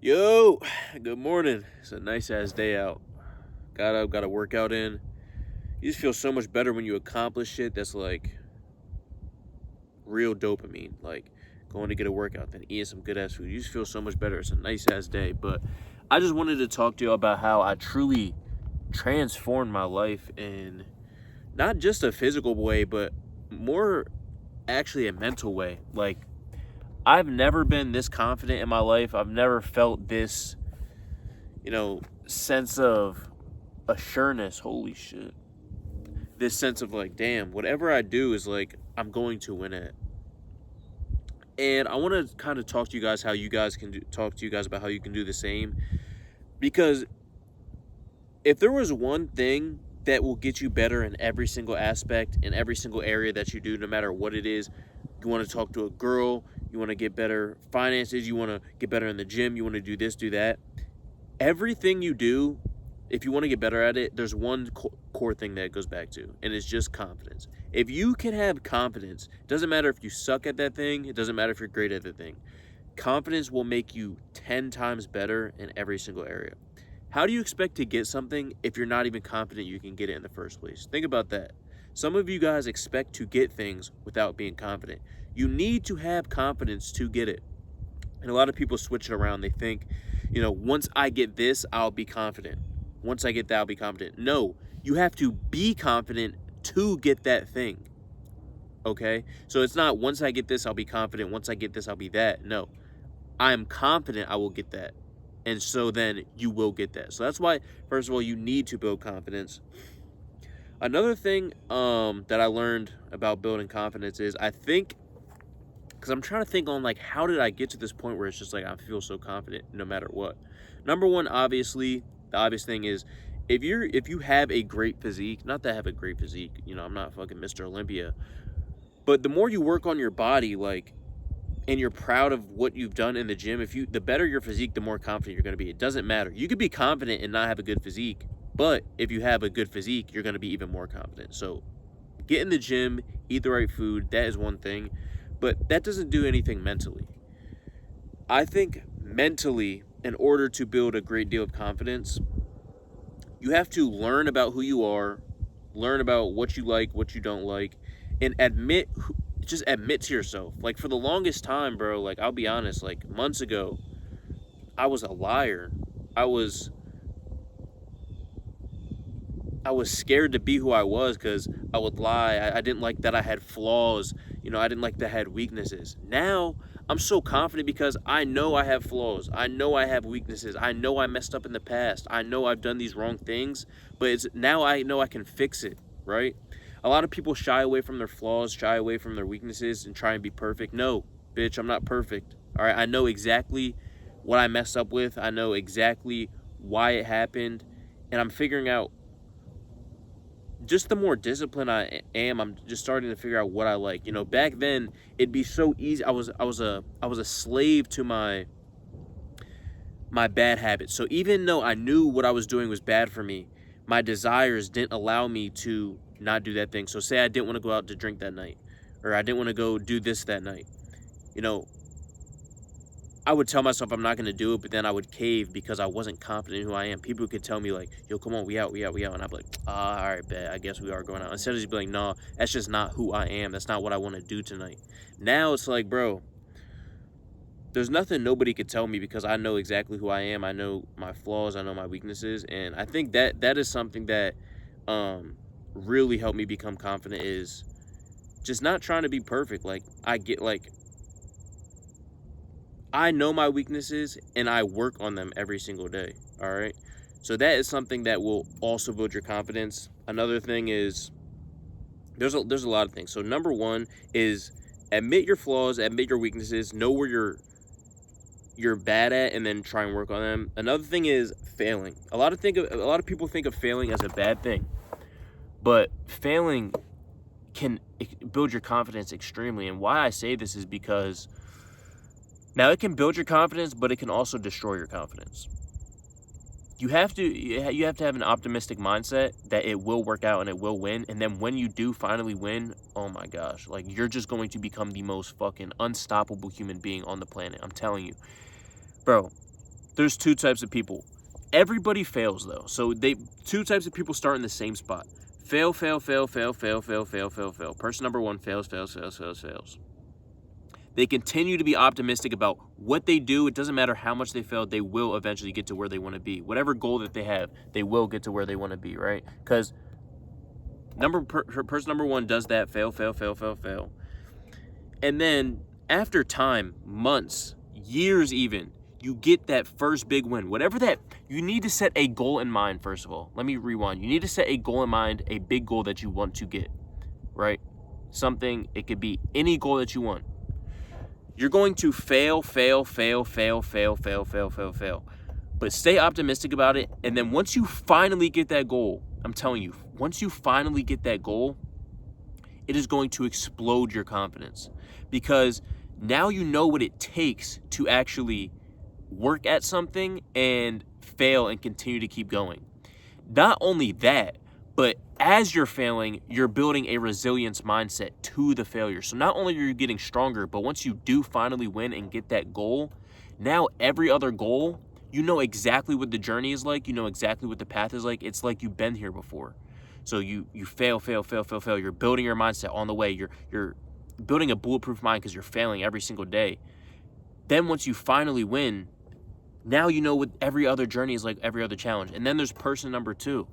Yo, good morning. It's a nice ass day out. Got up, got a workout in. You just feel so much better when you accomplish shit that's like real dopamine. Like going to get a workout, then eating some good ass food. You just feel so much better. It's a nice ass day. But I just wanted to talk to you about how I truly transformed my life in not just a physical way, but more actually a mental way. Like I've never been this confident in my life. I've never felt this, sense of assureness. Holy shit. This sense of like, damn, whatever I do is like, I'm going to win it. And I want to kind of talk to you guys how you guys can talk to you guys about how you can do the same. Because if there was one thing that will get you better in every single aspect, in every single area that you do, no matter what it is, you want to talk to a girl, you want to get better finances, you want to get better in the gym, you want to do this, do that. Everything you do, if you want to get better at it, there's one core thing that it goes back to, and it's just confidence. If you can have confidence, it doesn't matter if you suck at that thing, it doesn't matter if you're great at the thing. Confidence will make you 10 times better in every single area. How do you expect to get something if you're not even confident you can get it in the first place? Think about that. Some of you guys expect to get things without being confident. You need to have confidence to get it. And a lot of people switch it around. They think, once I get this, I'll be confident. Once I get that, I'll be confident. No, you have to be confident to get that thing. Okay? So it's not once I get this, I'll be confident. Once I get this, I'll be that. No, I am confident I will get that. And so then you will get that. So that's why, first of all, you need to build confidence. Another thing that I learned about building confidence is I think, because I'm trying to think on like how did I get to this point where it's just like I feel so confident no matter what. Number one, obviously, the obvious thing is if you have a great physique, not that I have a great physique, I'm not fucking Mr. Olympia, but the more you work on your body, like, and you're proud of what you've done in the gym, the better your physique, the more confident you're going to be. It doesn't matter. You could be confident and not have a good physique, but if you have a good physique, you're going to be even more confident. So get in the gym, eat the right food. That is one thing, but that doesn't do anything mentally. I think mentally, in order to build a great deal of confidence, you have to learn about who you are, learn about what you like, what you don't like, and just admit to yourself. Like for the longest time, bro, like I'll be honest, like months ago, I was a liar. I was I was scared to be who I was because I would lie. I didn't like that I had flaws. I didn't like that I had weaknesses. Now I'm so confident because I know I have flaws. I know I have weaknesses. I know I messed up in the past. I know I've done these wrong things, but it's now I know I can fix it, right? A lot of people shy away from their flaws, shy away from their weaknesses, and try and be perfect. No, bitch, I'm not perfect. All right, I know exactly what I messed up with. I know exactly why it happened, and I'm figuring out just the more disciplined I am, I'm just starting to figure out what I like. Back then it'd be so easy. I was a slave to my bad habits. So even though I knew what I was doing was bad for me, my desires didn't allow me to not do that thing. So say I didn't want to go out to drink that night, or I didn't want to go do this that night. You know, I would tell myself I'm not going to do it, but then I would cave because I wasn't confident in who I am. People could tell me like, "Yo, come on, we out, we out, we out," and I'd be like, "Ah, all right, bet. I guess we are going out." Instead of just be like, "No, that's just not who I am. That's not what I want to do tonight." Now it's like, bro, there's nothing nobody could tell me because I know exactly who I am. I know my flaws. I know my weaknesses, and I think that is something that um, really helped me become confident. Is just not trying to be perfect. Like I know my weaknesses and I work on them every single day. All right. So that is something that will also build your confidence. Another thing is there's a lot of things. So number one is admit your flaws, admit your weaknesses, know where you're bad at, and then try and work on them. Another thing is failing. A lot of people think of failing as a bad thing, but failing can build your confidence extremely. And why I say this is because now it can build your confidence, but it can also destroy your confidence. You have to have an optimistic mindset that it will work out and it will win, and then when you do finally win, oh my gosh, like you're just going to become the most fucking unstoppable human being on the planet. I'm telling you, bro. there's two types of people. Everybody fails though. So two types of people start in the same spot. Fail, fail, fail, fail, fail, fail, fail, fail, fail. Person number one fails, fails, fails, fails, fails. They continue to be optimistic about what they do. It doesn't matter how much they failed, they will eventually get to where they want to be. Whatever goal that they have, they will get to where they want to be, right? Because person number one does that, fail, fail, fail, fail, fail. And then after time, months, years even, you get that first big win. Whatever that, you need to set a goal in mind, first of all. Let me rewind. You need to set a goal in mind, a big goal that you want to get, right? Something, it could be any goal that you want. You're going to fail, fail, fail, fail, fail, fail, fail, fail, fail. But stay optimistic about it. And then once you finally get that goal, I'm telling you, once you finally get that goal, it is going to explode your confidence. Because now you know what it takes to actually work at something and fail and continue to keep going. Not only that, but as you're failing, you're building a resilience mindset to the failure. So not only are you getting stronger, but once you do finally win and get that goal, now every other goal, you know exactly what the journey is like. You know exactly what the path is like. It's like you've been here before. So you fail, fail, fail, fail, fail. You're building your mindset on the way. You're building a bulletproof mind because you're failing every single day. Then once you finally win, now you know what every other journey is like, every other challenge. And then there's person number two.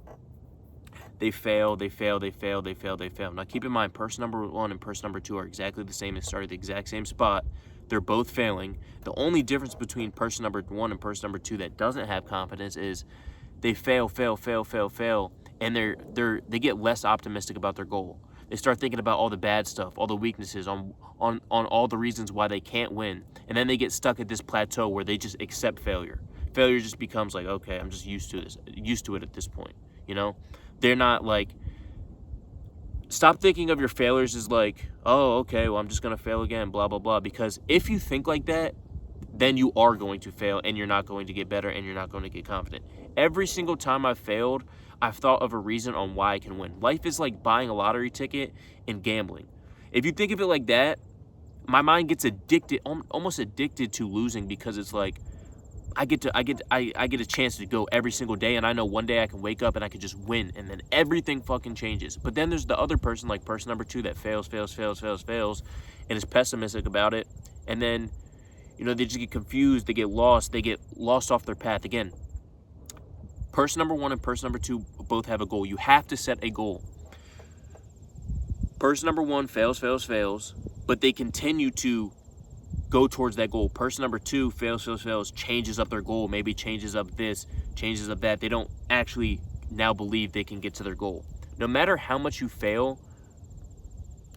They fail, they fail, they fail, they fail, they fail. Now keep in mind, person number one and person number two are exactly the same. They started the exact same spot. They're both failing. The only difference between person number one and person number two that doesn't have confidence is they fail, fail, fail, fail, fail, and they get less optimistic about their goal. They start thinking about all the bad stuff, all the weaknesses, on all the reasons why they can't win. And then they get stuck at this plateau where they just accept failure. Failure just becomes like, okay, I'm just used to it at this point, you know? They're not like, stop thinking of your failures as like, oh, okay, well, I'm just going to fail again, blah, blah, blah. Because if you think like that, then you are going to fail and you're not going to get better and you're not going to get confident. Every single time I've failed, I've thought of a reason on why I can win. Life is like buying a lottery ticket and gambling. If you think of it like that, my mind gets addicted, almost addicted to losing, because it's like I get a chance to go every single day, and I know one day I can wake up and I can just win, and then everything fucking changes. But then there's the other person, like person number two, that fails, and is pessimistic about it, and then, you know, they just get confused, they get lost off their path. Again, person number one and person number two both have a goal. You have to set a goal. Person number one fails, but they continue to go towards that goal. Person number two fails, changes up their goal, maybe changes up this, changes up that. They don't actually now believe they can get to their goal. No matter how much you fail,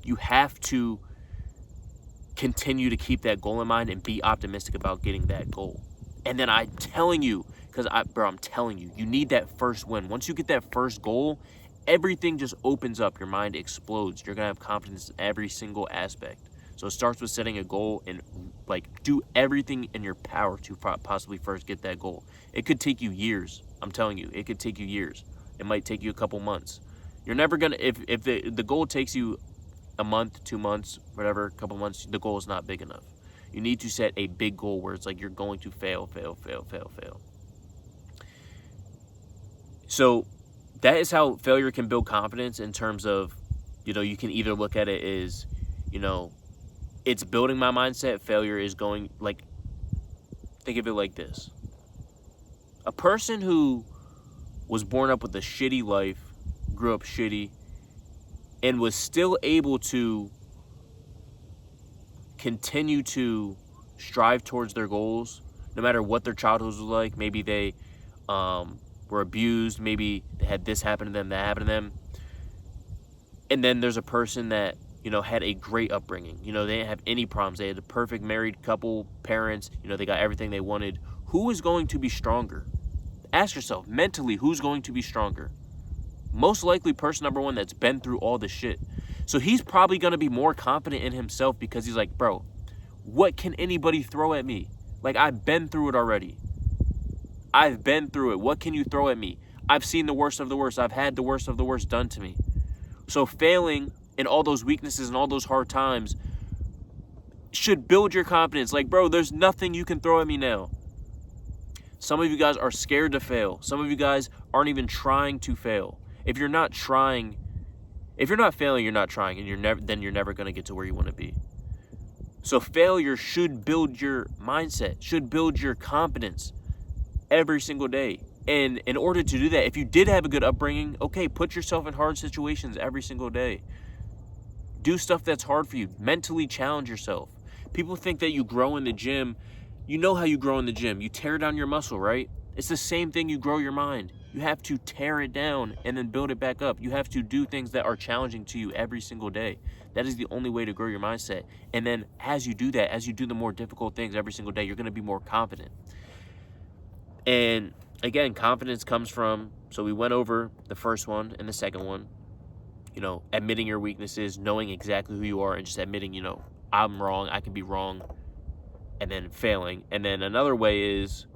you have to continue to keep that goal in mind and be optimistic about getting that goal. And then I'm telling you, I'm telling you, you need that first win. Once you get that first goal, everything just opens up. Your mind explodes. You're going to have confidence in every single aspect. So it starts with setting a goal and like do everything in your power to possibly first get that goal. It could take you years. I'm telling you, it could take you years. It might take you a couple months. You're never going to, if the goal takes you a month, 2 months, whatever, a couple months, the goal is not big enough. You need to set a big goal where it's like you're going to fail. So that is how failure can build confidence, in terms of, you know, you can either look at it as, you know, it's building my mindset. Failure is going, like, think of it like this. A person who was born up with a shitty life, grew up shitty, and was still able to continue to strive towards their goals, no matter what their childhood was like. Maybe they were abused, maybe they had this happen to them, that happened to them. And then there's a person that, you know, had a great upbringing. You know, they didn't have any problems. They had a perfect married couple, parents, you know, they got everything they wanted. Who is going to be stronger? Ask yourself, mentally, who's going to be stronger? Most likely person number one that's been through all the shit. So he's probably going to be more confident in himself, because he's like, bro, what can anybody throw at me? Like, I've been through it already. I've been through it. What can you throw at me? I've seen the worst of the worst. I've had the worst of the worst done to me. So failing and all those weaknesses and all those hard times should build your confidence. Like, bro, there's nothing you can throw at me now. Some of you guys are scared to fail. Some of you guys aren't even trying to fail. If you're not failing, you're not trying, and then you're never going to get to where you want to be. So failure should build your mindset, should build your confidence every single day. And in order to do that, if you did have a good upbringing, okay, put yourself in hard situations every single day. Do stuff that's hard for you. Mentally challenge yourself. People think that you grow in the gym. You know how you grow in the gym. You tear down your muscle, right? It's the same thing. You grow your mind. You have to tear it down and then build it back up. You have to do things that are challenging to you every single day. That is the only way to grow your mindset. And then as you do that, as you do the more difficult things every single day, you're going to be more confident. And again, confidence comes from, so we went over the first one and the second one, admitting your weaknesses, knowing exactly who you are, and just admitting, I'm wrong, I can be wrong, and then failing. And then another way is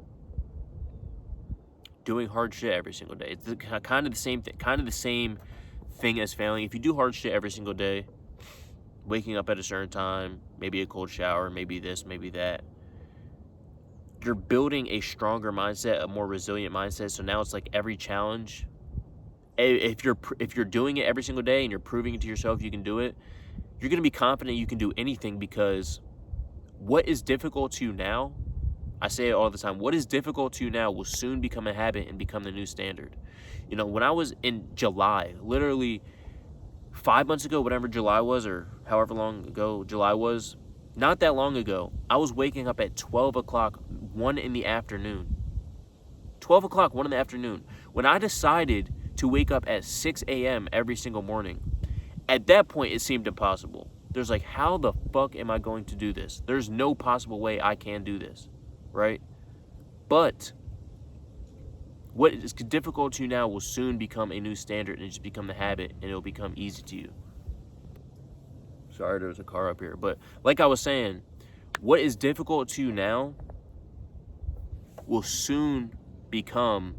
doing hard shit every single day. It's kind of the same thing as failing. If you do hard shit every single day, waking up at a certain time, maybe a cold shower, maybe this, maybe that, you're building a stronger mindset, a more resilient mindset. So now it's like every challenge, if you're doing it every single day and you're proving it to yourself you can do it, you're going to be confident you can do anything, because what is difficult to you now, I say it all the time, what is difficult to you now will soon become a habit and become the new standard. When I was in July, literally 5 months ago, whatever July was, or however long ago July was, not that long ago, I was waking up at 12 o'clock, 1 in the afternoon. 12 o'clock, 1 in the afternoon. When I decided to wake up at 6 a.m. every single morning, at that point, it seemed impossible. There's like, how the fuck am I going to do this? There's no possible way I can do this, right? But what is difficult to you now will soon become a new standard and just become the habit, and it'll become easy to you. Sorry, there's a car up here. But like I was saying, what is difficult to you now will soon become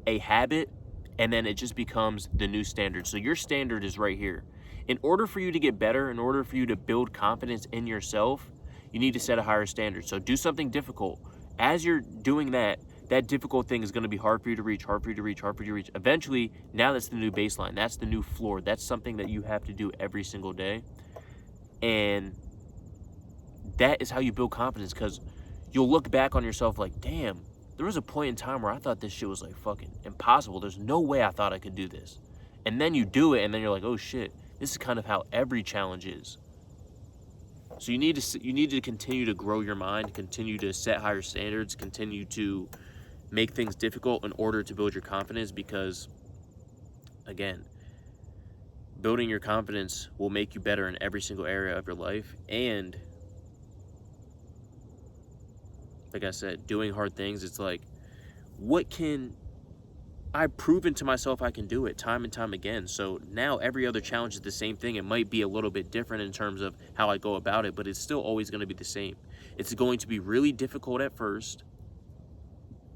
a habit, and then it just becomes the new standard. So your standard is right here. In order for you to get better, in order for you to build confidence in yourself, you need to set a higher standard. So do something difficult. As you're doing that difficult thing is going to be hard for you to reach, hard for you to reach, hard for you to reach. Eventually, now that's the new baseline. That's the new floor. That's something that you have to do every single day. And that is how you build confidence, because you'll look back on yourself like, damn, there was a point in time where I thought this shit was like fucking impossible. There's no way I thought I could do this. And then you do it, and then you're like, oh shit, this is kind of how every challenge is. So you need to continue to grow your mind, continue to set higher standards, continue to make things difficult in order to build your confidence, because again, building your confidence will make you better in every single area of your life. And like I said, doing hard things, it's like, I've proven to myself I can do it time and time again. So now every other challenge is the same thing. It might be a little bit different in terms of how I go about it, but it's still always going to be the same. It's going to be really difficult at first,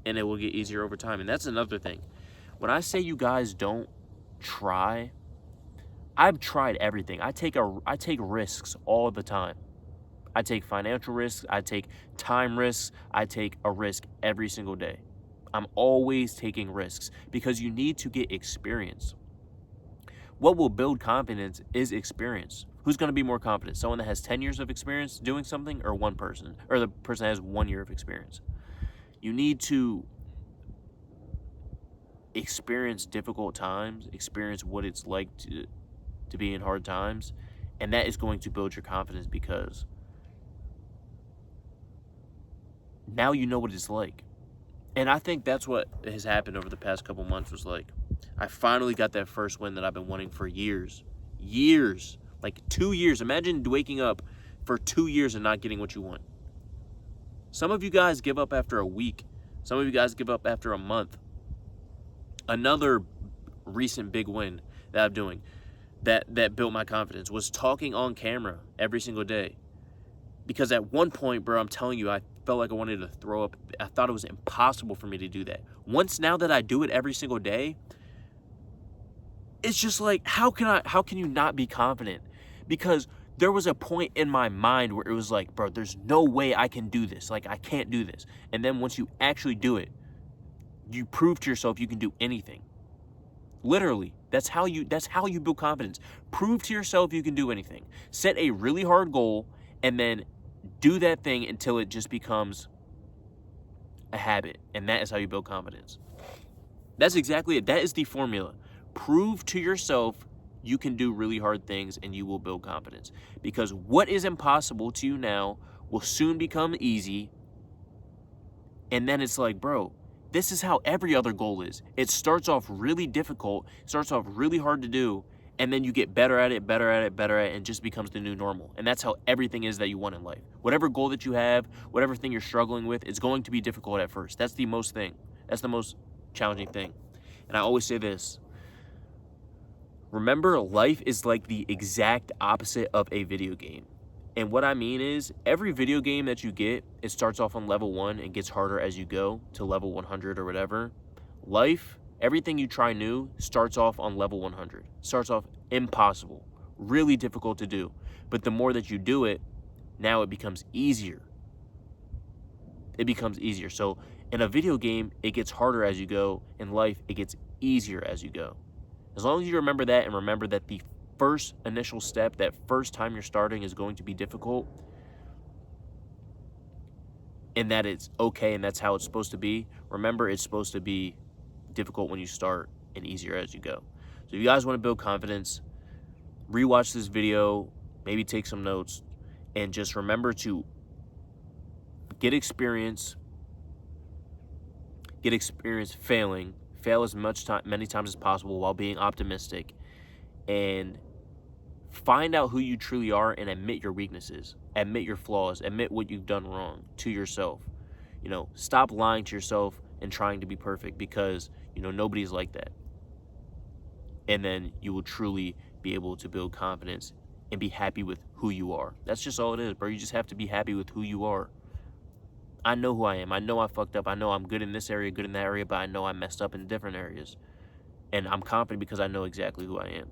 and it will get easier over time. And that's another thing. When I say you guys don't try, I've tried everything. I take risks all the time. I take financial risks. I take time risks. I take a risk every single day. I'm always taking risks, because you need to get experience. What will build confidence is experience. Who's going to be more confident? Someone that has 10 years of experience doing something, or one person, or the person that has 1 year of experience? You need to experience difficult times, experience what it's like to be in hard times, and that is going to build your confidence, because now you know what it's like. And I think that's what has happened over the past couple months, was like, I finally got that first win that I've been wanting for years, like 2 years. Imagine waking up for 2 years and not getting what you want. Some of you guys give up after a week. Some of you guys give up after a month. Another recent big win that I'm doing that built my confidence was talking on camera every single day. Because at one point, bro, I'm telling you, I felt like I wanted to throw up. I thought it was impossible for me to do that. Now that I do it every single day, it's just like, how can you not be confident? Because there was a point in my mind where it was like, bro, there's no way I can do this. Like, I can't do this. And then once you actually do it, you prove to yourself you can do anything. Literally, that's how you build confidence. Prove to yourself you can do anything. Set a really hard goal and then do that thing until it just becomes a habit. And that is how you build confidence. That's exactly it. That is the formula. Prove to yourself you can do really hard things and you will build confidence. Because what is impossible to you now will soon become easy. And then it's like, bro, this is how every other goal is. It starts off really difficult, starts off really hard to do, and then you get better at it, and it just becomes the new normal. And that's how everything is that you want in life. Whatever goal that you have, whatever thing you're struggling with, it's going to be difficult at first. That's the most challenging thing. And I always say this. Remember, life is like the exact opposite of a video game. And what I mean is, every video game that you get, it starts off on level 1 and gets harder as you go to level 100 or whatever. Life, everything you try new, starts off on level 100. Starts off impossible, really difficult to do. But the more that you do it, now it becomes easier. It becomes easier. So in a video game, it gets harder as you go. In life, it gets easier as you go. As long as you remember that and remember that the first initial step, that first time you're starting is going to be difficult, and that it's okay and that's how it's supposed to be. Remember, it's supposed to be difficult when you start and easier as you go. So if you guys want to build confidence, rewatch this video, maybe take some notes, and just remember to get experience failing. Fail as many times as possible while being optimistic, and find out who you truly are and admit your weaknesses, admit your flaws, admit what you've done wrong to yourself. Stop lying to yourself and trying to be perfect, because nobody's like that. And then you will truly be able to build confidence and be happy with who you are. That's just all it is, bro. You just have to be happy with who you are. I know who I am. I know I fucked up. I know I'm good in this area, good in that area, but I know I messed up in different areas. And I'm confident because I know exactly who I am.